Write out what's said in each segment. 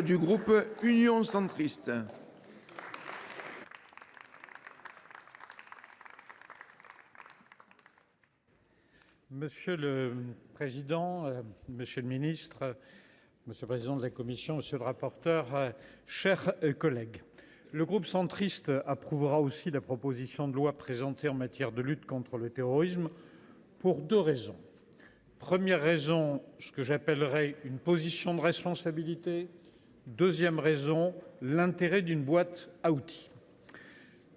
Du groupe Union centriste. Monsieur le Président, Monsieur le Ministre, Monsieur le Président de la Commission, Monsieur le rapporteur, chers collègues, le groupe centriste approuvera aussi la proposition de loi présentée en matière de lutte contre le terrorisme pour deux raisons. Première raison, ce que j'appellerais une position de responsabilité. Deuxième raison, l'intérêt d'une boîte à outils.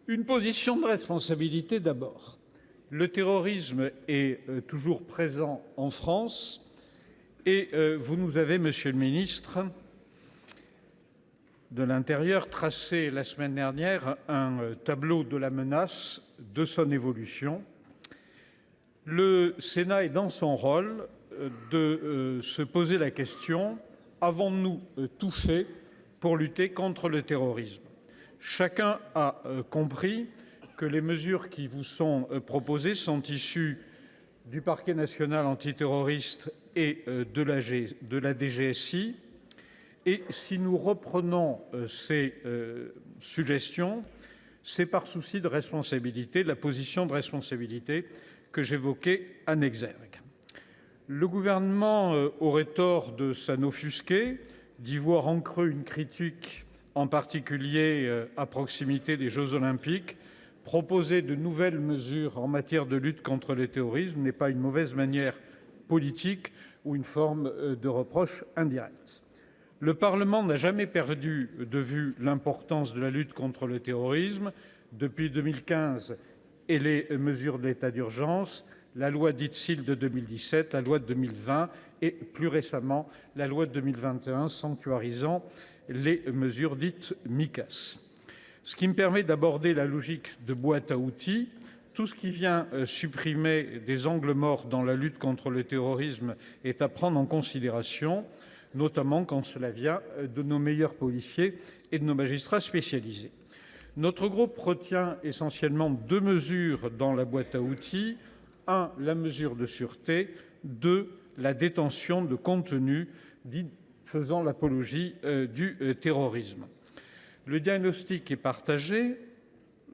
Une position de responsabilité d'abord. Le terrorisme est toujours présent en France et vous nous avez, Monsieur le Ministre de l'Intérieur, tracé la semaine dernière un tableau de la menace, de son évolution. Le Sénat est dans son rôle de se poser la question: avons-nous tout fait pour lutter contre le terrorisme? Chacun a compris que les mesures qui vous sont proposées sont issues du Parquet national antiterroriste et de la DGSI. Et si nous reprenons ces suggestions, c'est par souci de responsabilité, la position de responsabilité que j'évoquais en exergue. Le gouvernement aurait tort de s'en offusquer, d'y voir en creux une critique, en particulier à proximité des Jeux Olympiques. Proposer de nouvelles mesures en matière de lutte contre le terrorisme n'est pas une mauvaise manière politique ou une forme de reproche indirect. Le Parlement n'a jamais perdu de vue l'importance de la lutte contre le terrorisme. Depuis 2015 et les mesures de l'état d'urgence, la loi dite SIL de 2017, la loi de 2020 et plus récemment la loi de 2021 sanctuarisant les mesures dites Micas. Ce qui me permet d'aborder la logique de boîte à outils. Tout ce qui vient supprimer des angles morts dans la lutte contre le terrorisme est à prendre en considération, notamment quand cela vient de nos meilleurs policiers et de nos magistrats spécialisés. Notre groupe retient essentiellement deux mesures dans la boîte à outils. 1. La mesure de sûreté. 2. La détention de contenus dits faisant l'apologie du terrorisme. Le diagnostic est partagé.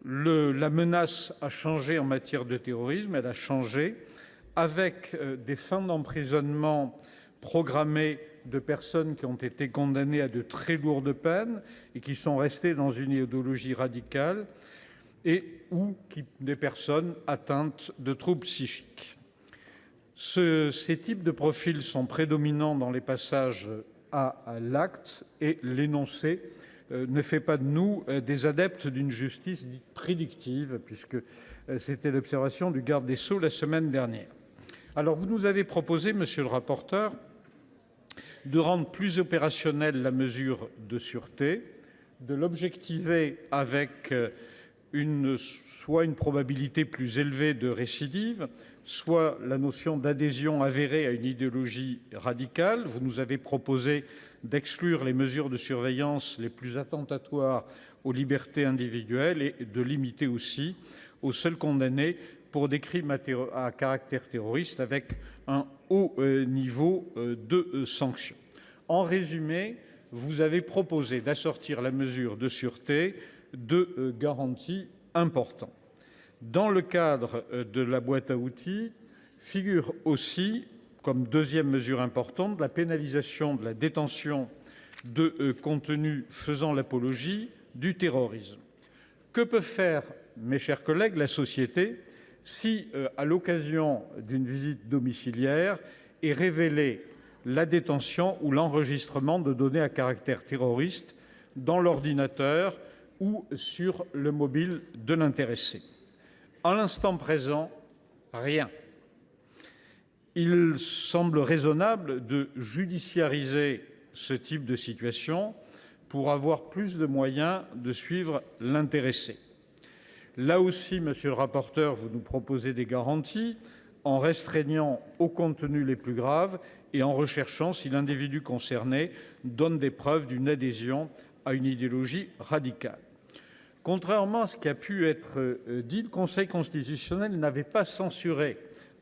La menace a changé en matière de terrorisme. Elle a changé avec des fins d'emprisonnement programmées de personnes qui ont été condamnées à de très lourdes peines et qui sont restées dans une idéologie radicale, ou des personnes atteintes de troubles psychiques. Ces types de profils sont prédominants dans les passages à l'acte et l'énoncé ne fait pas de nous des adeptes d'une justice dite prédictive, puisque c'était l'observation du garde des Sceaux la semaine dernière. Alors vous nous avez proposé, monsieur le rapporteur, de rendre plus opérationnelle la mesure de sûreté, de l'objectiver avec soit une probabilité plus élevée de récidive, soit la notion d'adhésion avérée à une idéologie radicale. Vous nous avez proposé d'exclure les mesures de surveillance les plus attentatoires aux libertés individuelles et de limiter aussi aux seuls condamnés pour des crimes à caractère terroriste avec un haut niveau de sanctions. En résumé, vous avez proposé d'assortir la mesure de sûreté de garanties importantes. Dans le cadre de la boîte à outils figure aussi, comme deuxième mesure importante, la pénalisation de la détention de contenus faisant l'apologie du terrorisme. Que peut faire, mes chers collègues, la société si, à l'occasion d'une visite domiciliaire, est révélée la détention ou l'enregistrement de données à caractère terroriste dans l'ordinateur ou sur le mobile de l'intéressé? À l'instant présent, rien. Il semble raisonnable de judiciariser ce type de situation pour avoir plus de moyens de suivre l'intéressé. Là aussi, monsieur le rapporteur, vous nous proposez des garanties en restreignant aux contenus les plus graves et en recherchant si l'individu concerné donne des preuves d'une adhésion à une idéologie radicale. Contrairement à ce qui a pu être dit, le Conseil constitutionnel n'avait pas censuré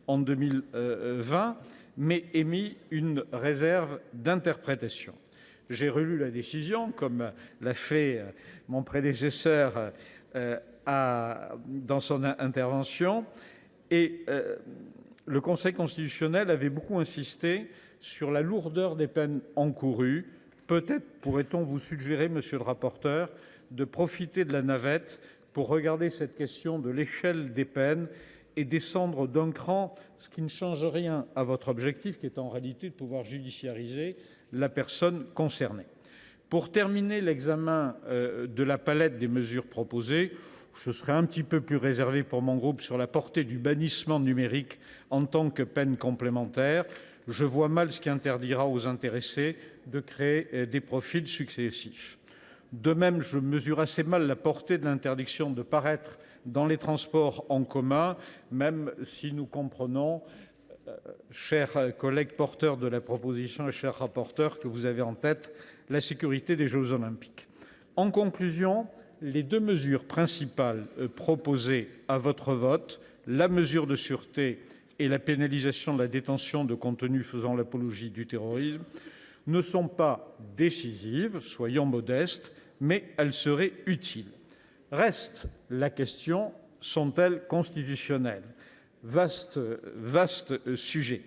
en 2020, mais émis une réserve d'interprétation. j'ai relu la décision, comme l'a fait mon prédécesseur dans son intervention, et le Conseil constitutionnel avait beaucoup insisté sur la lourdeur des peines encourues. Peut-être pourrait-on vous suggérer, monsieur le rapporteur, de profiter de la navette pour regarder cette question de l'échelle des peines et descendre d'un cran, ce qui ne change rien à votre objectif, qui est en réalité de pouvoir judiciariser la personne concernée. Pour terminer l'examen de la palette des mesures proposées, je serai un petit peu plus réservé pour mon groupe sur la portée du bannissement numérique en tant que peine complémentaire. Je vois mal ce qui interdira aux intéressés de créer des profils successifs. De même, je mesure assez mal la portée de l'interdiction de paraître dans les transports en commun, même si nous comprenons, chers collègues porteurs de la proposition et chers rapporteurs, que vous avez en tête la sécurité des Jeux olympiques. En conclusion, les deux mesures principales proposées à votre vote, la mesure de sûreté et la pénalisation de la détention de contenus faisant l'apologie du terrorisme, ne sont pas décisives, soyons modestes, mais elles seraient utiles. Reste la question, sont-elles constitutionnelles ? Vaste sujet.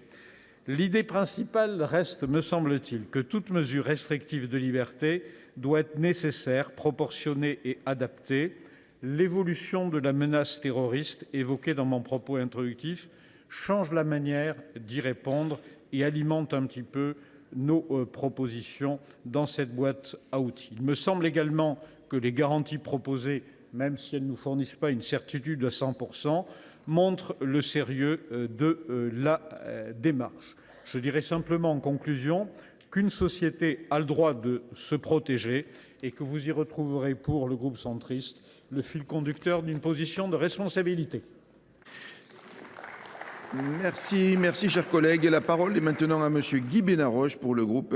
L'idée principale reste, me semble-t-il, que toute mesure restrictive de liberté doit être nécessaire, proportionnée et adaptée. L'évolution de la menace terroriste évoquée dans mon propos introductif change la manière d'y répondre et alimente un petit peu nos propositions dans cette boîte à outils. Il me semble également que les garanties proposées, même si elles ne nous fournissent pas une certitude à 100%, montrent le sérieux de la démarche. Je dirais simplement en conclusion qu'une société a le droit de se protéger et que vous y retrouverez pour le groupe centriste le fil conducteur d'une position de responsabilité. Merci, cher collègue. La parole est maintenant à monsieur Guy Benarroche pour le groupe